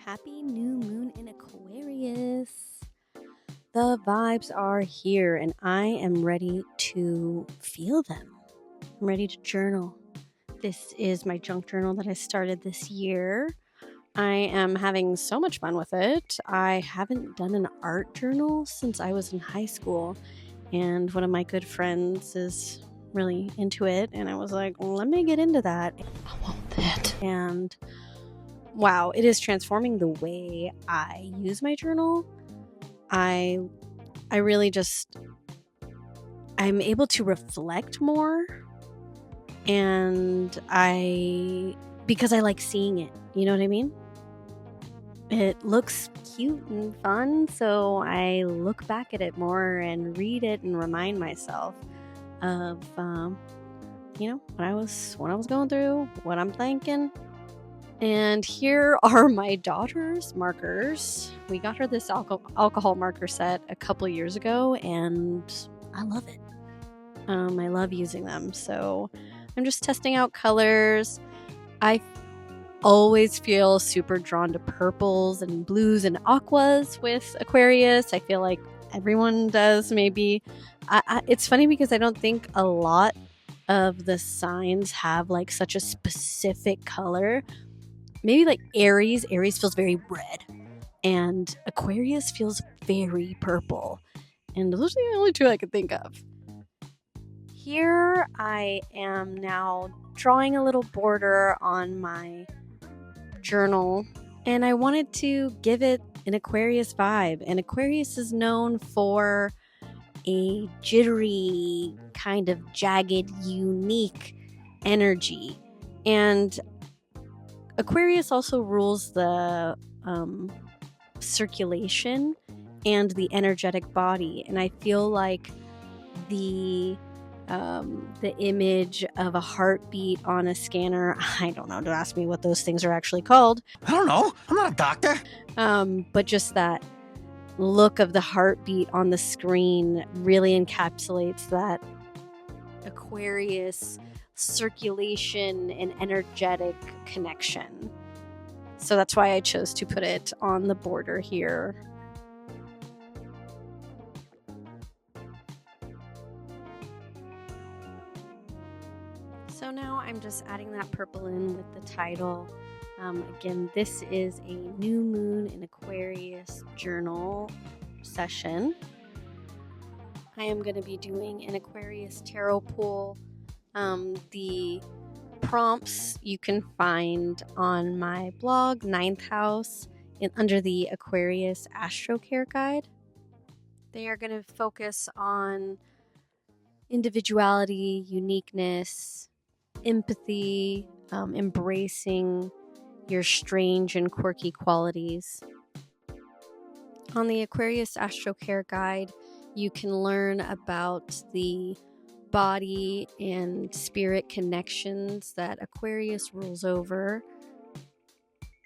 Happy new moon in Aquarius. The vibes are here and I am ready to feel them. I'm ready to journal. This is my junk journal that I started this year. I am having so much fun with it. I haven't done an art journal since I was in high school, and one of my good friends is really into it, and I was like, let me get into that. I want that. And wow, it is transforming the way I use my journal. I really just, I'm able to reflect more, and because I like seeing it, you know what I mean? It looks cute and fun, so I look back at it more and read it and remind myself of, what I was going through, what I'm thinking. And here are my daughter's markers. We got her this alcohol marker set a couple years ago, and I love it. I love using them. So I'm just testing out colors. I always feel super drawn to purples and blues and aquas with Aquarius. I feel like everyone does, maybe. It's funny because I don't think a lot of the signs have like such a specific color. Maybe like Aries feels very red, and Aquarius feels very purple. And those are the only two I could think of. Here I am now drawing a little border on my journal, and I wanted to give it an Aquarius vibe. And Aquarius is known for a jittery, kind of jagged, unique energy. And Aquarius also rules the circulation and the energetic body, and I feel like the image of a heartbeat on a scanner, I don't know, don't ask me what those things are actually called. I don't know, I'm not a doctor. But just that look of the heartbeat on the screen really encapsulates that Aquarius circulation and energetic connection. So that's why I chose to put it on the border here. So now I'm just adding that purple in with the title. Again, this is a new moon in Aquarius journal session. I am going to be doing an Aquarius tarot pool. The prompts you can find on my blog, Ninth House, under the Aquarius Astro Care Guide. They are going to focus on individuality, uniqueness, empathy, embracing your strange and quirky qualities. On the Aquarius Astro Care Guide, you can learn about the body and spirit connections that Aquarius rules over.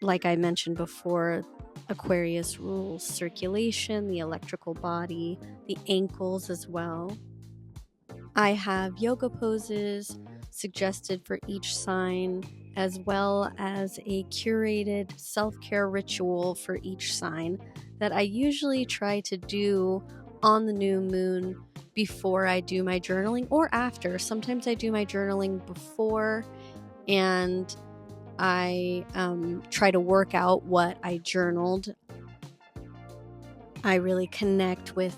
Like I mentioned before, Aquarius rules circulation, the electrical body, the ankles as well. I have yoga poses suggested for each sign, as well as a curated self-care ritual for each sign that I usually try to do on the new moon before I do my journaling or after. Sometimes I do my journaling before, and I try to work out what I journaled. I really connect with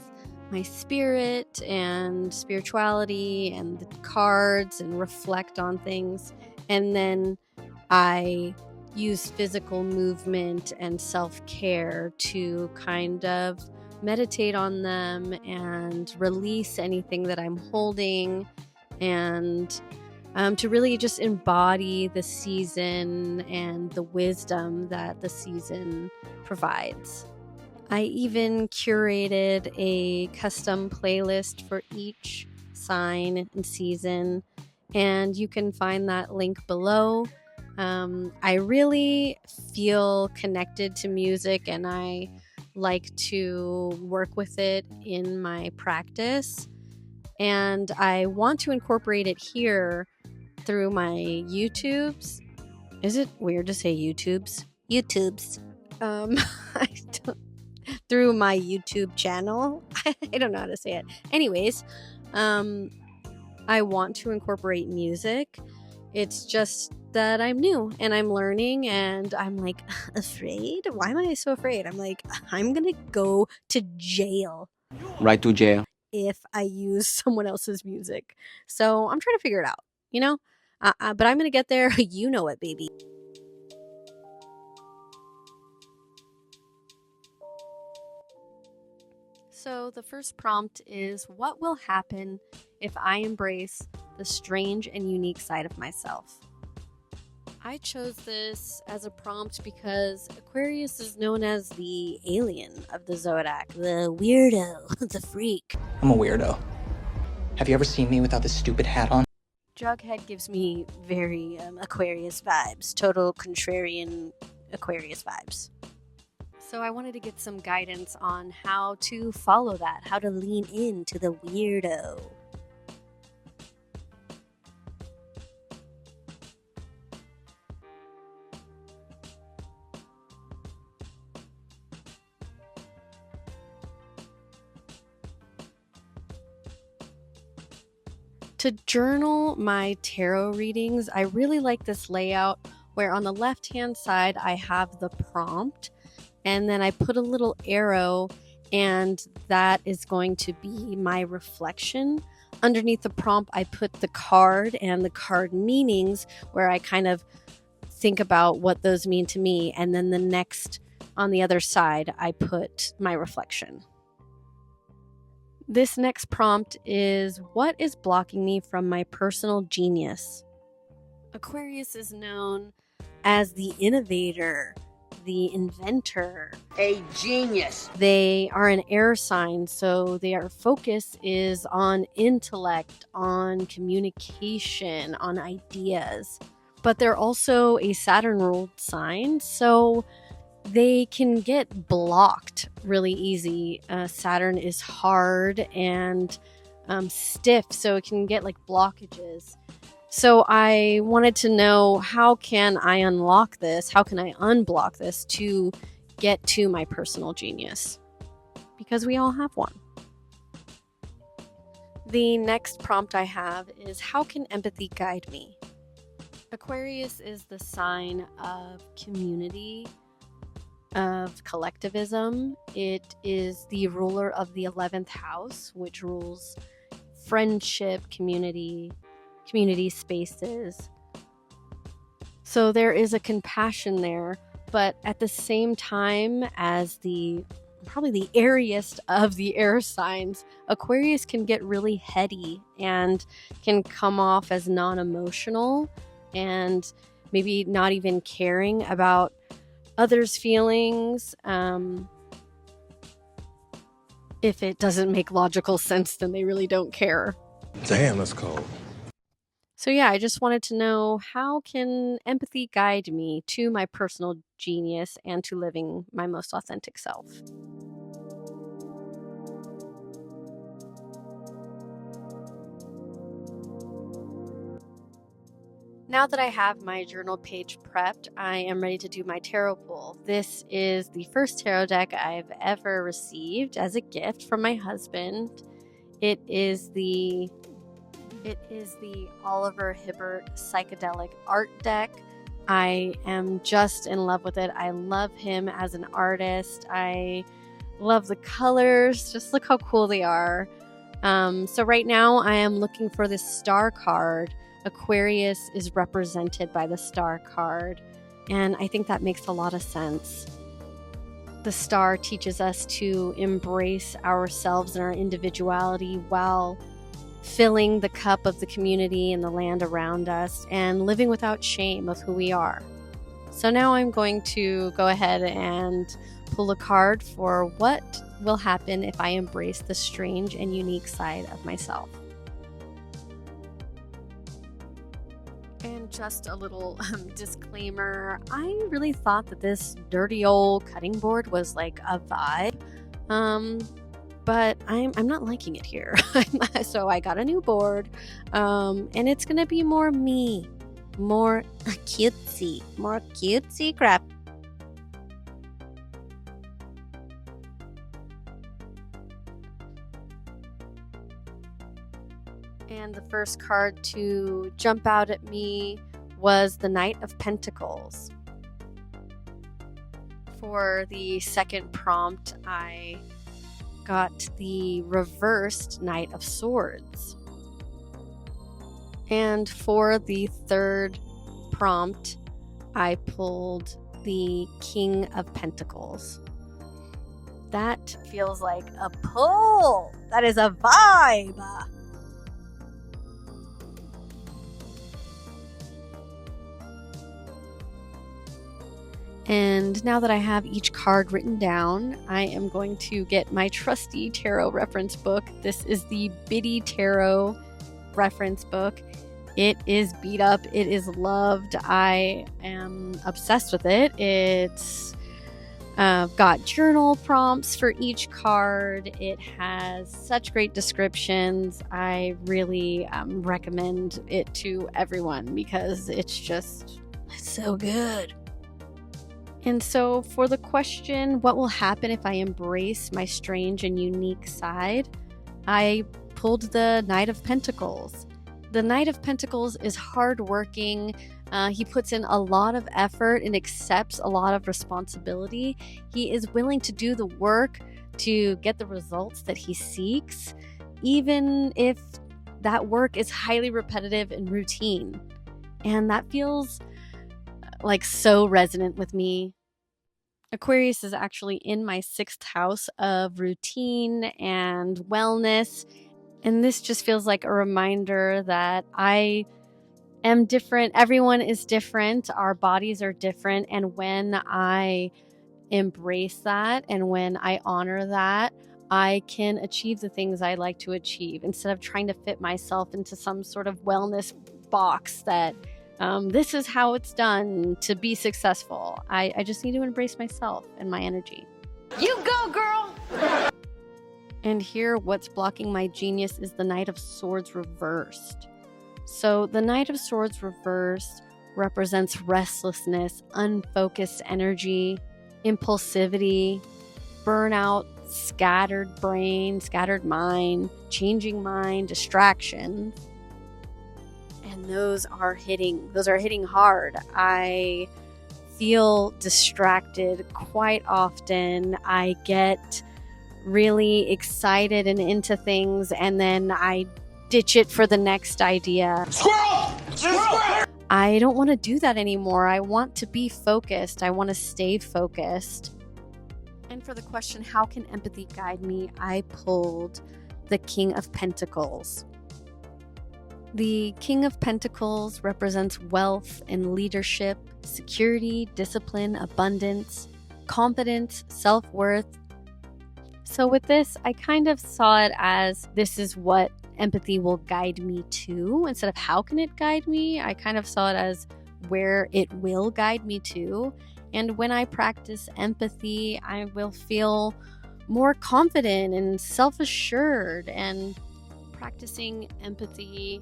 my spirit and spirituality and the cards and reflect on things. And then I use physical movement and self-care to kind of meditate on them and release anything that I'm holding, and to really just embody the season and the wisdom that the season provides. I even curated a custom playlist for each sign and season, and you can find that link below. I really feel connected to music, and I like to work with it in my practice, and I want to incorporate it here through my YouTubes. Is it weird to say YouTubes? YouTubes. I don't, through my YouTube channel. I don't know how to say it. Anyways, I want to incorporate music. It's just that I'm new and I'm learning, and I'm like afraid. Why am I so afraid? I'm like, I'm gonna go to jail. Right to jail. If I use someone else's music. So I'm trying to figure it out, you know? But I'm gonna get there. You know it, baby. So the first prompt is, what will happen if I embrace the strange and unique side of myself? I chose this as a prompt because Aquarius is known as the alien of the zodiac, the weirdo, the freak. I'm a weirdo. Have you ever seen me without this stupid hat on? Jughead gives me very Aquarius vibes, total contrarian Aquarius vibes. So I wanted to get some guidance on how to follow that, how to lean into the weirdo. To journal my tarot readings, I really like this layout where on the left-hand side I have the prompt, and then I put a little arrow, and that is going to be my reflection. Underneath the prompt, I put the card and the card meanings, where I kind of think about what those mean to me, and then the next, on the other side, I put my reflection. This next prompt is, what is blocking me from my personal genius? Aquarius is known as the innovator, the inventor, a genius. They are an air sign, so their focus is on intellect, on communication, on ideas. But they're also a Saturn-ruled sign, so they can get blocked really easy. Saturn is hard and stiff, so it can get like blockages. So I wanted to know, how can I unlock this? How can I unblock this to get to my personal genius? Because we all have one. The next prompt I have is, how can empathy guide me? Aquarius is the sign of community, of collectivism. It is the ruler of the 11th house, which rules friendship, community spaces. So there is a compassion there, but at the same time, as probably the airiest of the air signs, Aquarius can get really heady and can come off as non-emotional and maybe not even caring about others' feelings. If it doesn't make logical sense, then they really don't care. Damn, that's cold. So yeah, I just wanted to know, how can empathy guide me to my personal genius and to living my most authentic self? Now that I have my journal page prepped, I am ready to do my tarot pull. This is the first tarot deck I've ever received as a gift from my husband. It is the Oliver Hibbert Psychedelic Art Deck. I am just in love with it. I love him as an artist. I love the colors. Just look how cool they are. So right now I am looking for this star card. Aquarius is represented by the star card. And I think that makes a lot of sense. The star teaches us to embrace ourselves and our individuality while filling the cup of the community and the land around us and living without shame of who we are. So now I'm going to go ahead and pull a card for what will happen if I embrace the strange and unique side of myself. And just a little disclaimer, I really thought that this dirty old cutting board was like a vibe, but I'm not liking it here. So I got a new board, and it's gonna be more me, more cutesy crap. And the first card to jump out at me was the Knight of Pentacles. For the second prompt, I got the reversed Knight of Swords. And for the third prompt, I pulled the King of Pentacles. That feels like a pull. That is a vibe. And now that I have each card written down, I am going to get my trusty tarot reference book. This is the Biddy Tarot reference book. It is beat up. It is loved. I am obsessed with it. It's got journal prompts for each card. It has such great descriptions. I really recommend it to everyone because it's so good. And so for the question, what will happen if I embrace my strange and unique side? I pulled the Knight of Pentacles. The Knight of Pentacles is hardworking. He puts in a lot of effort and accepts a lot of responsibility. He is willing to do the work to get the results that he seeks, even if that work is highly repetitive and routine. And that feels like so resonant with me. Aquarius is actually in my 6th house of routine and wellness. And this just feels like a reminder that I am different. Everyone is different. Our bodies are different. And when I embrace that and when I honor that, I can achieve the things I like to achieve instead of trying to fit myself into some sort of wellness box that this is how it's done to be successful. I just need to embrace myself and my energy. You go, girl! And here, what's blocking my genius is the Knight of Swords reversed. So the Knight of Swords reversed represents restlessness, unfocused energy, impulsivity, burnout, scattered brain, scattered mind, changing mind, distractions. And those are hitting hard. I feel distracted quite often. I get really excited and into things, and then I ditch it for the next idea. Squirrel! Squirrel! I don't want to do that anymore. I want to be focused. I want to stay focused. And for the question, how can empathy guide me? I pulled the King of Pentacles. The King of Pentacles represents wealth and leadership, security, discipline, abundance, confidence, self-worth. So with this, I kind of saw it as this is what empathy will guide me to. Instead of how can it guide me, I kind of saw it as where it will guide me to. And when I practice empathy, I will feel more confident and self-assured. And practicing empathy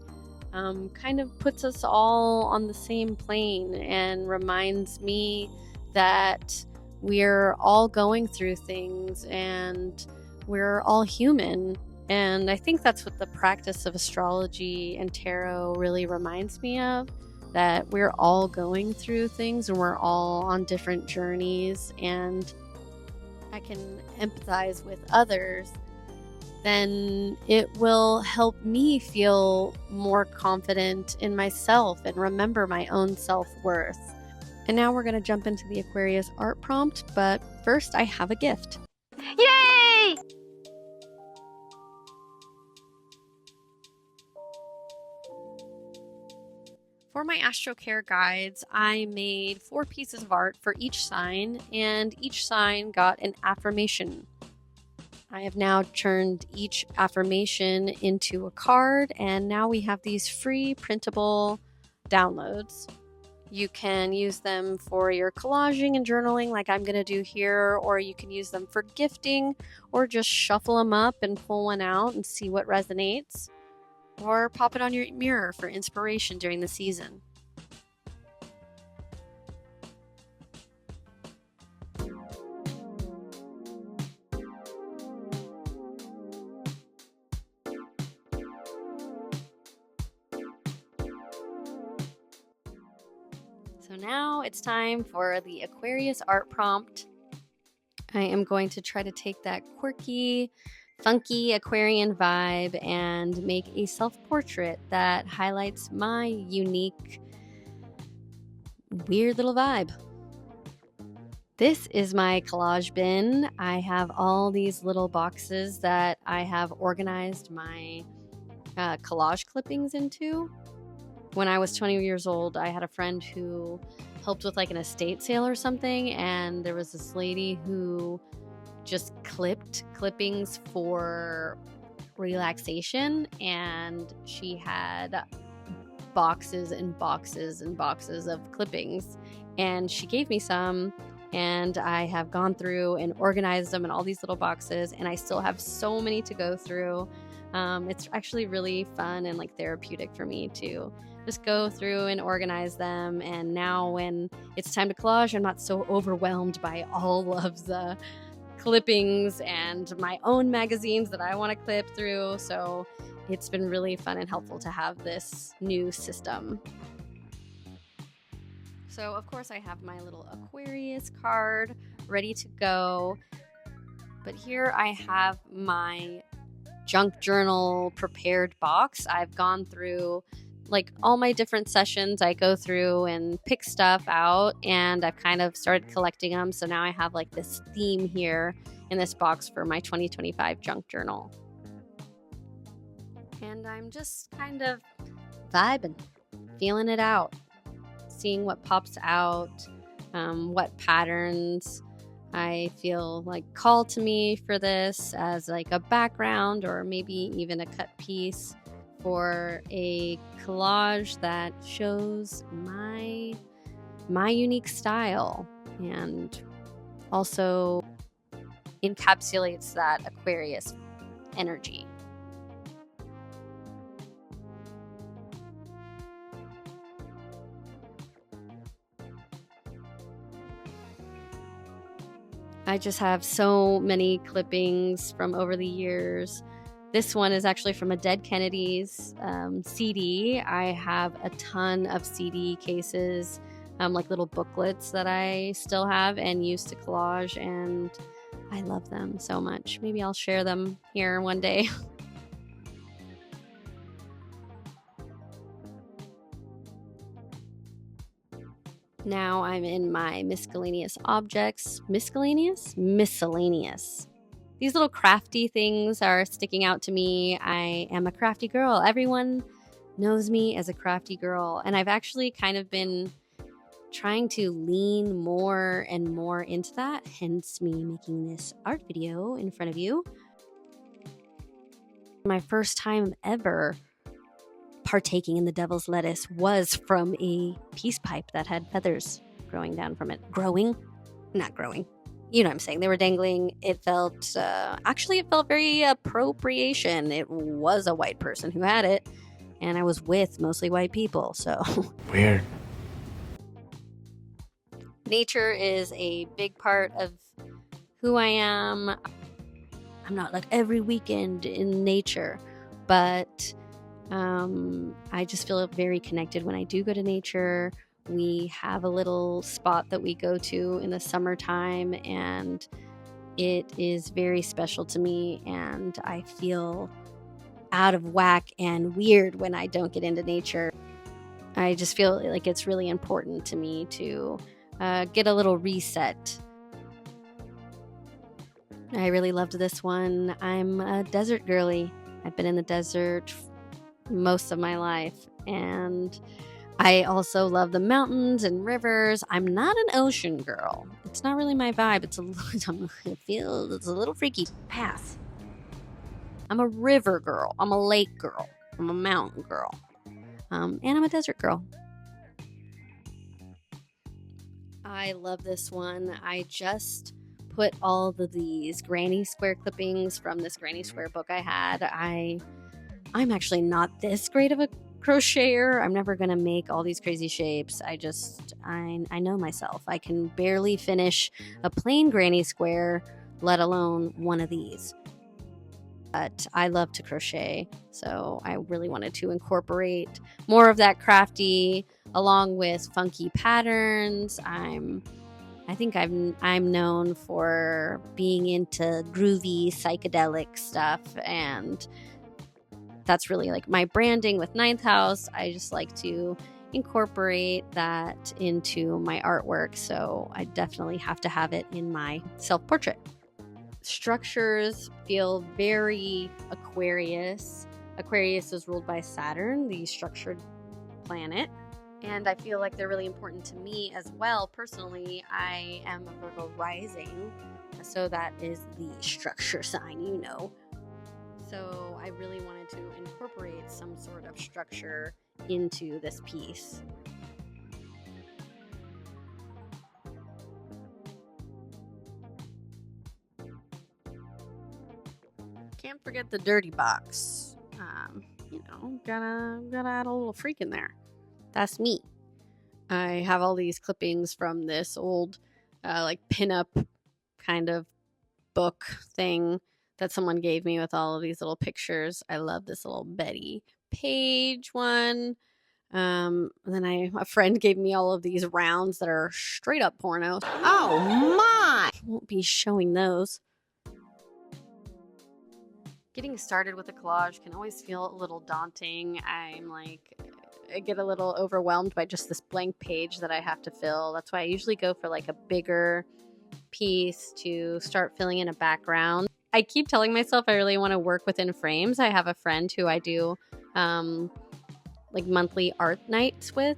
kind of puts us all on the same plane and reminds me that we're all going through things and we're all human. And I think that's what the practice of astrology and tarot really reminds me of, that we're all going through things and we're all on different journeys, and I can empathize with others, then it will help me feel more confident in myself and remember my own self-worth. And now we're going to jump into the Aquarius art prompt, but first I have a gift. Yay! For my Astro Care guides, I made 4 pieces of art for each sign, and each sign got an affirmation. I have now turned each affirmation into a card, and now we have these free printable downloads. You can use them for your collaging and journaling like I'm going to do here, or you can use them for gifting, or just shuffle them up and pull one out and see what resonates, or pop it on your mirror for inspiration during the season. So now it's time for the Aquarius art prompt. I am going to try to take that quirky, funky Aquarian vibe and make a self-portrait that highlights my unique, weird little vibe. This is my collage bin. I have all these little boxes that I have organized my collage clippings into. When I was 20 years old, I had a friend who helped with like an estate sale or something, and there was this lady who just clipped clippings for relaxation, and she had boxes and boxes and boxes of clippings, and she gave me some, and I have gone through and organized them in all these little boxes, and I still have so many to go through. It's actually really fun and like therapeutic for me to just go through and organize them. And now when it's time to collage, I'm not so overwhelmed by all of the clippings and my own magazines that I want to clip through. So it's been really fun and helpful to have this new system. So of course I have my little Aquarius card ready to go. But here I have my junk journal prepared box. I've gone through like all my different sessions. I go through and pick stuff out, and I've kind of started collecting them. So now I have like this theme here in this box for my 2025 junk journal. And I'm just kind of vibing, feeling it out, seeing what pops out, what patterns I feel like call to me for this as like a background, or maybe even a cut piece for a collage that shows my unique style and also encapsulates that Aquarius energy. I just have so many clippings from over the years. This one is actually from a Dead Kennedys CD. I have a ton of CD cases, like little booklets that I still have and used to collage, and I love them so much. Maybe I'll share them here one day. Now I'm in my miscellaneous objects. Miscellaneous? Miscellaneous. These little crafty things are sticking out to me. I am a crafty girl. Everyone knows me as a crafty girl. And I've actually kind of been trying to lean more and more into that, hence me making this art video in front of you. My first time ever partaking in the devil's lettuce was from a peace pipe that had feathers growing down from it. Not growing. You know what I'm saying? They were dangling. It felt, it felt very appropriation. It was a white person who had it, and I was with mostly white people, so. Weird. Nature is a big part of who I am. I'm not like every weekend in nature, but I just feel very connected when I do go to nature. We have a little spot that we go to in the summertime, and it is very special to me, and I feel out of whack and weird when I don't get into nature. I just feel like it's really important to me to get a little reset. I really loved this one. I'm a desert girly. I've been in the desert most of my life, and I also love the mountains and rivers. I'm not an ocean girl. It's not really my vibe. It's a little freaky. Pass. I'm a river girl. I'm a lake girl. I'm a mountain girl. And I'm a desert girl. I love this one. I just put all of these granny square clippings from this granny square book I had. I'm actually not this great of a crocheter. I'm never gonna make all these crazy shapes. I know myself. I can barely finish a plain granny square, let alone one of these. But I love to crochet, so I really wanted to incorporate more of that crafty along with funky patterns. I think I'm known for being into groovy psychedelic stuff, and that's really like my branding with Ninth House. I just like to incorporate that into my artwork, so I definitely have to have it in my self-portrait. Structures feel very Aquarius. Aquarius is ruled by Saturn, the structured planet. And I feel like they're really important to me as well. Personally, I am a Virgo rising, so that is the structure sign, you know. So I really wanted to incorporate some sort of structure into this piece. Can't forget the dirty box. Gotta add a little freak in there. That's me. I have all these clippings from this old like pinup kind of book thing that someone gave me with all of these little pictures. I love this little Betty Page one. Then a friend gave me all of these rounds that are straight up porno. Oh my! Won't be showing those. Getting started with a collage can always feel a little daunting. I get a little overwhelmed by just this blank page that I have to fill. That's why I usually go for like a bigger piece to start filling in a background. I keep telling myself I really want to work within frames. I have a friend who I do like monthly art nights with,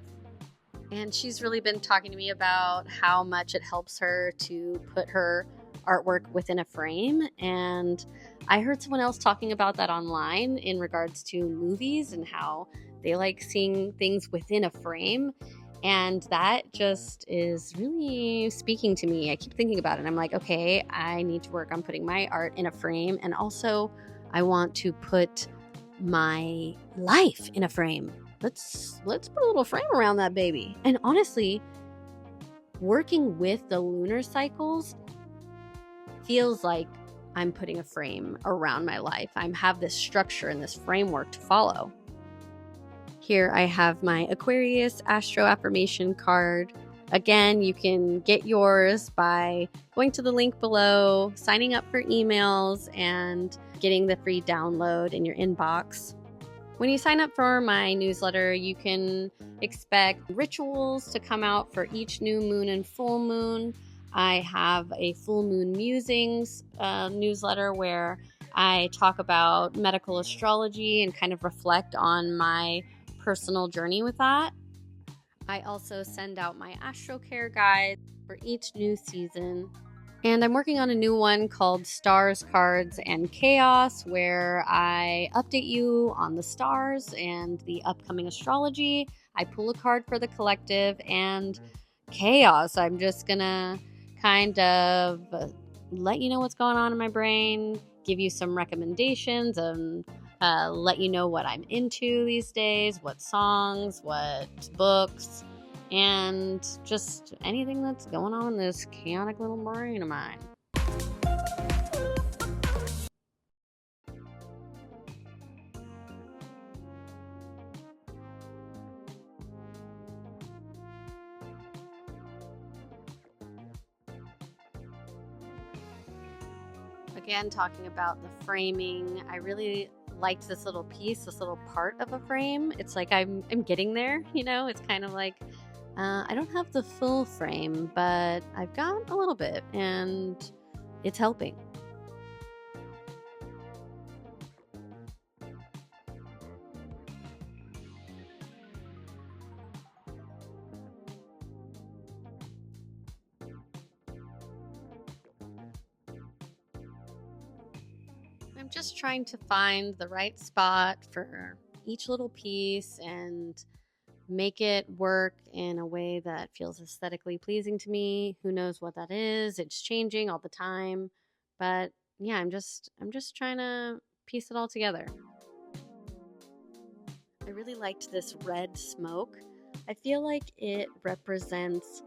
and she's really been talking to me about how much it helps her to put her artwork within a frame. And I heard someone else talking about that online in regards to movies and how they like seeing things within a frame. And that just is really speaking to me. I keep thinking about it. I'm like, okay, I need to work on putting my art in a frame. And also I want to put my life in a frame. Let's put a little frame around that baby. And honestly, working with the lunar cycles feels like I'm putting a frame around my life. I have this structure and this framework to follow. Here I have my Aquarius Astro Affirmation card. Again, you can get yours by going to the link below, signing up for emails, and getting the free download in your inbox. When you sign up for my newsletter, you can expect rituals to come out for each new moon and full moon. I have a full moon musings newsletter where I talk about medical astrology and kind of reflect on my personal journey with that. I also send out my Astro Care guide for each new season. And I'm working on a new one called Stars, Cards, and Chaos, where I update you on the stars and the upcoming astrology. I pull a card for the collective, and Chaos. I'm just gonna kind of let you know what's going on in my brain, give you some recommendations, and let you know what I'm into these days, what songs, what books, and just anything that's going on in this chaotic little brain of mine. Again, talking about the framing, I really liked this little piece, this little part of a frame. It's like I'm getting there, you know. It's kind of like I don't have the full frame, but I've got a little bit, and it's helping. I'm just trying to find the right spot for each little piece and make it work in a way that feels aesthetically pleasing to me. Who knows what that is? It's changing all the time. But yeah, I'm just trying to piece it all together. I really liked this red smoke. I feel like it represents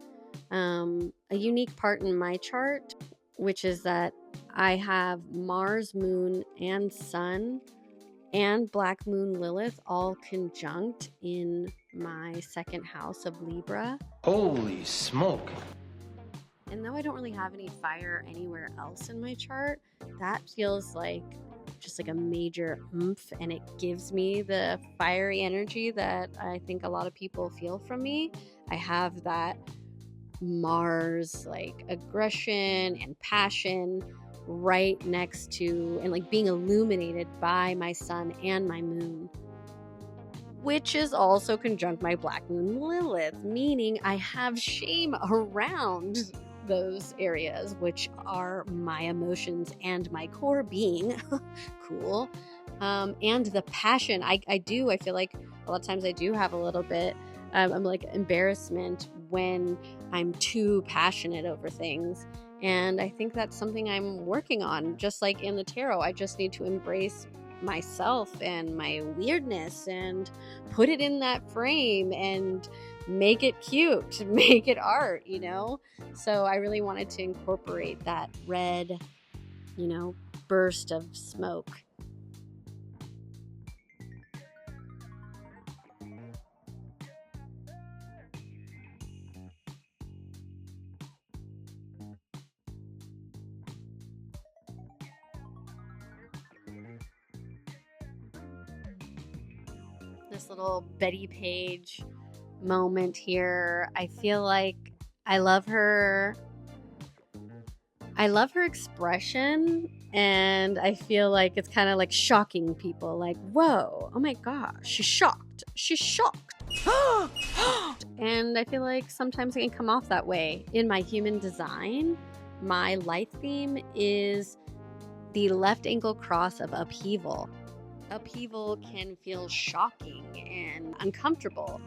a unique part in my chart, which is that I have Mars, Moon, and Sun and Black Moon Lilith all conjunct in my second house of Libra. Holy smoke. And though I don't really have any fire anywhere else in my chart, that feels like just like a major oomph, and it gives me the fiery energy that I think a lot of people feel from me. I have that Mars like aggression and passion right next to and like being illuminated by my sun and my moon, which is also conjunct my Black Moon Lilith, meaning I have shame around those areas, which are my emotions and my core being. Cool. And the passion. I feel like a lot of times I do have a little bit I'm like embarrassment when I'm too passionate over things. And I think that's something I'm working on. Just like in the tarot, I just need to embrace myself and my weirdness and put it in that frame and make it cute, make it art, you know? So I really wanted to incorporate that red, burst of smoke. This little Betty Page moment here. I feel like I love her expression, and I feel like it's kind of like shocking people, like, whoa, oh my gosh, she's shocked. And I feel like sometimes it can come off that way. In my human design, my life theme is the left ankle cross of upheaval. Upheaval can feel shocking and uncomfortable.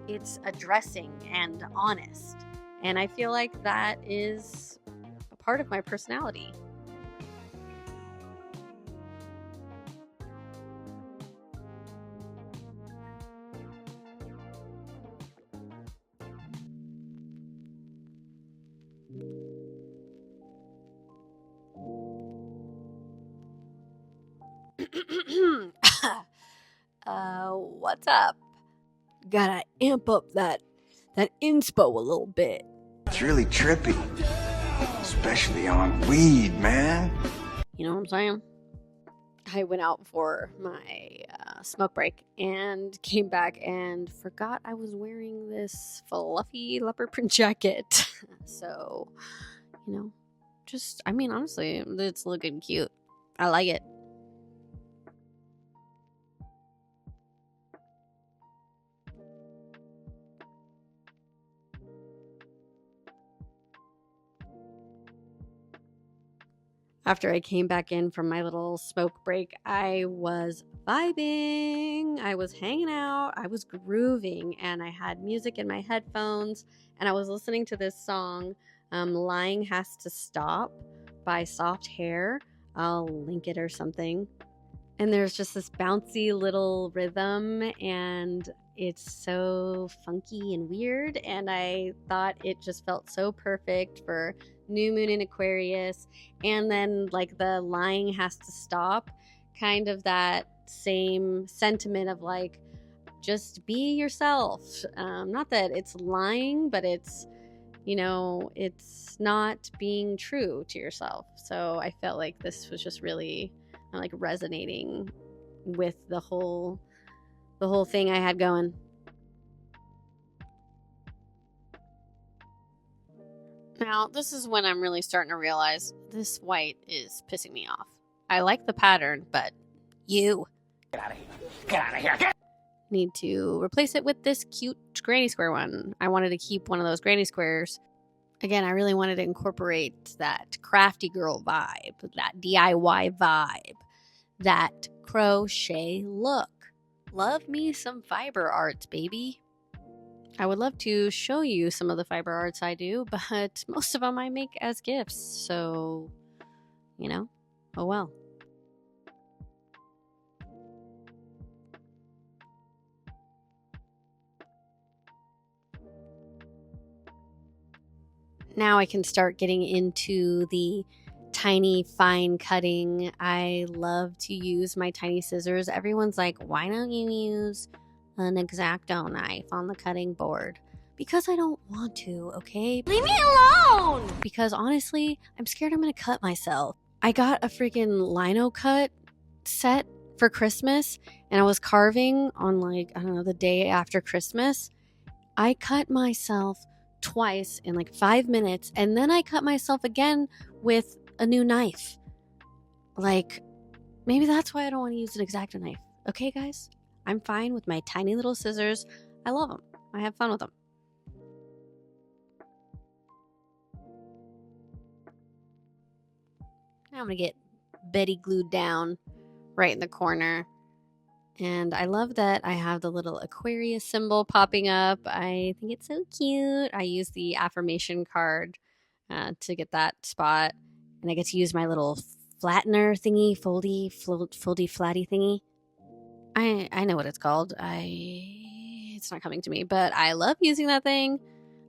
It's addressing and honest. And I feel like that is a part of my personality. What's up? Gotta amp up that inspo a little bit. It's really trippy. Especially on weed, man. You know what I'm saying? I went out for my smoke break and came back and forgot I was wearing this fluffy leopard print jacket. So, honestly, it's looking cute. I like it. After I came back in from my little smoke break, I was vibing, I was hanging out, I was grooving, and I had music in my headphones, and I was listening to this song, Lying Has to Stop by Soft Hair. I'll link it or something. And there's just this bouncy little rhythm, and it's so funky and weird, and I thought it just felt so perfect for new moon in Aquarius. And then like the lying has to stop, kind of that same sentiment of like, just be yourself. Not that it's lying, but it's it's not being true to yourself. So I felt like this was just really like resonating with the whole thing I had going. Now, this is when I'm really starting to realize this white is pissing me off. I like the pattern, but you Get out of here. Get out of here. Get need to replace it with this cute granny square one. I wanted to keep one of those granny squares. Again, I really wanted to incorporate that crafty girl vibe, that DIY vibe, that crochet look. Love me some fiber arts, baby. I would love to show you some of the fiber arts I do, but most of them I make as gifts, so, oh well. Now I can start getting into the tiny fine cutting. I love to use my tiny scissors. Everyone's like, why don't you use an X-Acto knife on the cutting board? Because I don't want to, okay? Leave me alone! Because honestly, I'm scared I'm gonna cut myself. I got a freaking lino cut set for Christmas, and I was carving on the day after Christmas. I cut myself twice in 5 minutes, and then I cut myself again with a new knife. Maybe that's why I don't want to use an X-Acto knife. Okay, guys? I'm fine with my tiny little scissors. I love them. I have fun with them. Now I'm going to get Betty glued down right in the corner. And I love that I have the little Aquarius symbol popping up. I think it's so cute. I use the Affirmation card to get that spot. And I get to use my little flattener thingy, foldy flatty thingy. I know what it's called. It's not coming to me, but I love using that thing.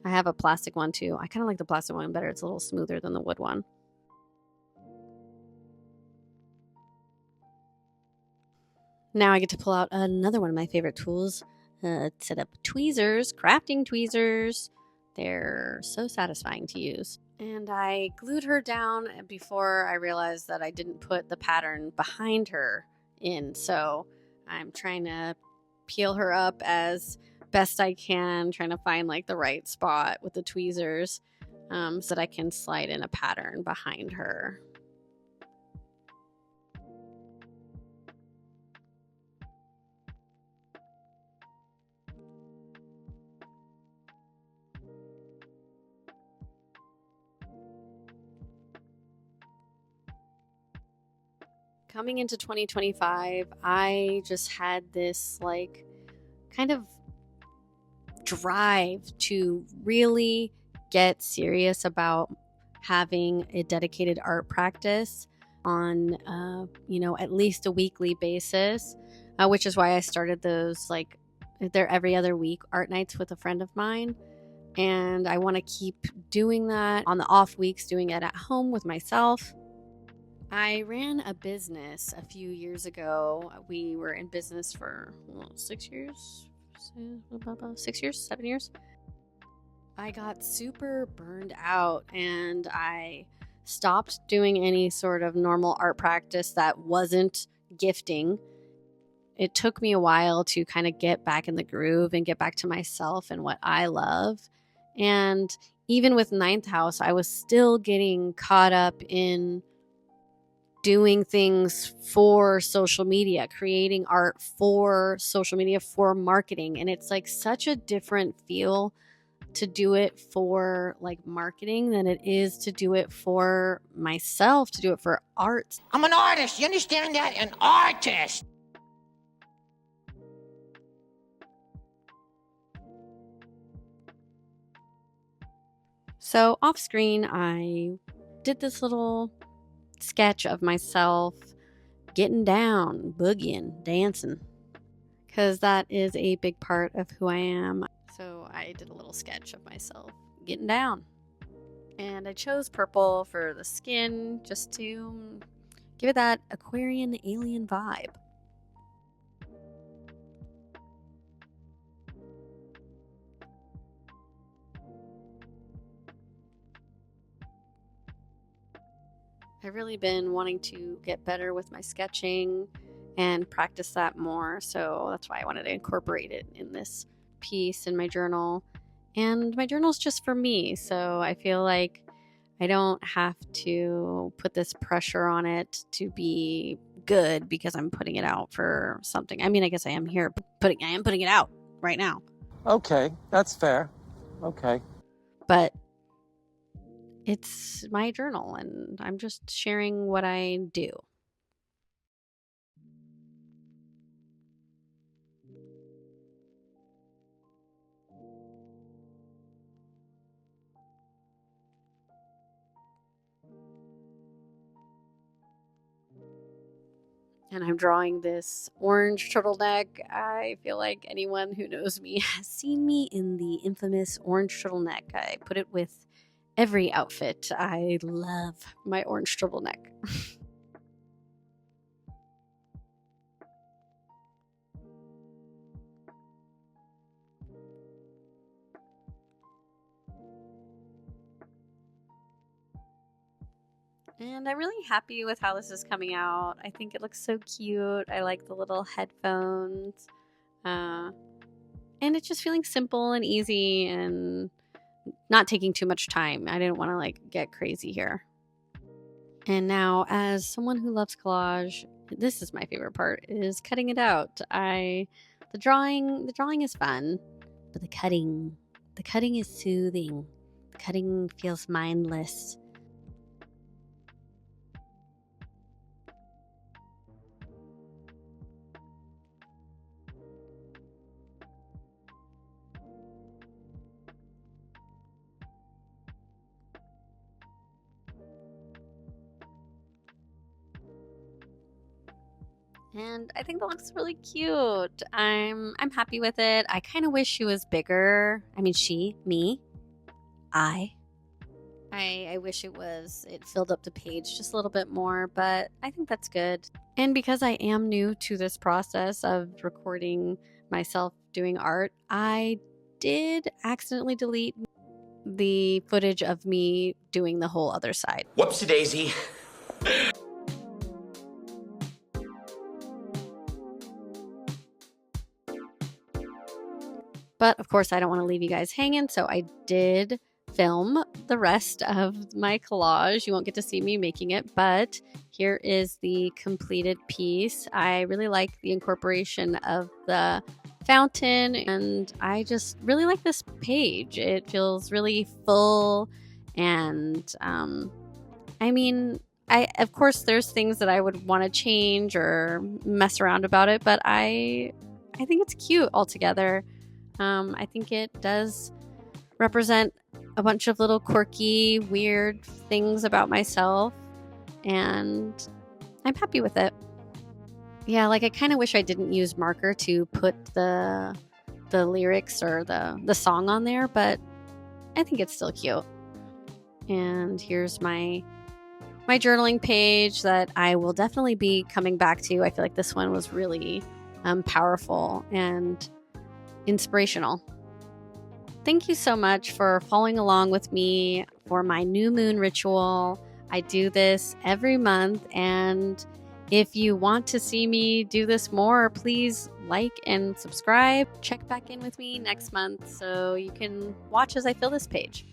I have a plastic one too. I kind of like the plastic one better. It's a little smoother than the wood one. Now I get to pull out another one of my favorite tools, set up tweezers, crafting tweezers. They're so satisfying to use. And I glued her down before I realized that I didn't put the pattern behind her in. So I'm trying to peel her up as best I can, trying to find the right spot with the tweezers so that I can slide in a pattern behind her. Coming into 2025, I just had this kind of drive to really get serious about having a dedicated art practice on, at least a weekly basis, which is why I started those they're every other week art nights with a friend of mine. And I want to keep doing that on the off weeks, doing it at home with myself. I ran a business a few years ago. We were in business for 6 years, 7 years. I got super burned out and I stopped doing any sort of normal art practice that wasn't gifting. It took me a while to kind of get back in the groove and get back to myself and what I love. And even with Ninth House, I was still getting caught up in doing things for social media, creating art for social media, for marketing. And it's such a different feel to do it for marketing than it is to do it for myself, to do it for art. I'm an artist. You understand that? An artist. So off screen, I did this little sketch of myself getting down, boogieing, dancing, because that is a big part of who I am. So I did a little sketch of myself getting down, and I chose purple for the skin just to give it that Aquarian alien vibe. I've really been wanting to get better with my sketching and practice that more. So that's why I wanted to incorporate it in this piece in my journal. And my journal's just for me, so I feel like I don't have to put this pressure on it to be good because I'm putting it out for something. I mean, I guess I am here, I am putting it out right now. Okay, that's fair. Okay. But it's my journal, and I'm just sharing what I do. And I'm drawing this orange turtleneck. I feel like anyone who knows me has seen me in the infamous orange turtleneck. I put it with every outfit. I love my orange turtleneck. And I'm really happy with how this is coming out. I think it looks so cute. I like the little headphones. And it's just feeling simple and easy and not taking too much time. I didn't want to like get crazy here. And now, as someone who loves collage, this is my favorite part, is cutting it out. The drawing is fun, but the cutting is soothing. The cutting feels mindless. And I think that looks really cute. I'm happy with it. I kind of wish she was bigger. I mean, I wish it filled up the page just a little bit more, but I think that's good. And because I am new to this process of recording myself doing art, I did accidentally delete the footage of me doing the whole other side. Whoopsie daisy. But of course, I don't want to leave you guys hanging, so I did film the rest of my collage. You won't get to see me making it, but here is the completed piece. I really like the incorporation of the fountain, and I just really like this page. It feels really full, and I mean, of course there's things that I would want to change or mess around about it, but I think it's cute altogether. I think it does represent a bunch of little quirky, weird things about myself, and I'm happy with it. Yeah, like I kind of wish I didn't use marker to put the lyrics or the song on there, but I think it's still cute. And here's my journaling page that I will definitely be coming back to. I feel like this one was really powerful and inspirational. Thank you so much for following along with me for my new moon ritual. I do this every month, and if you want to see me do this more, please like and subscribe. Check back in with me next month so you can watch as I fill this page.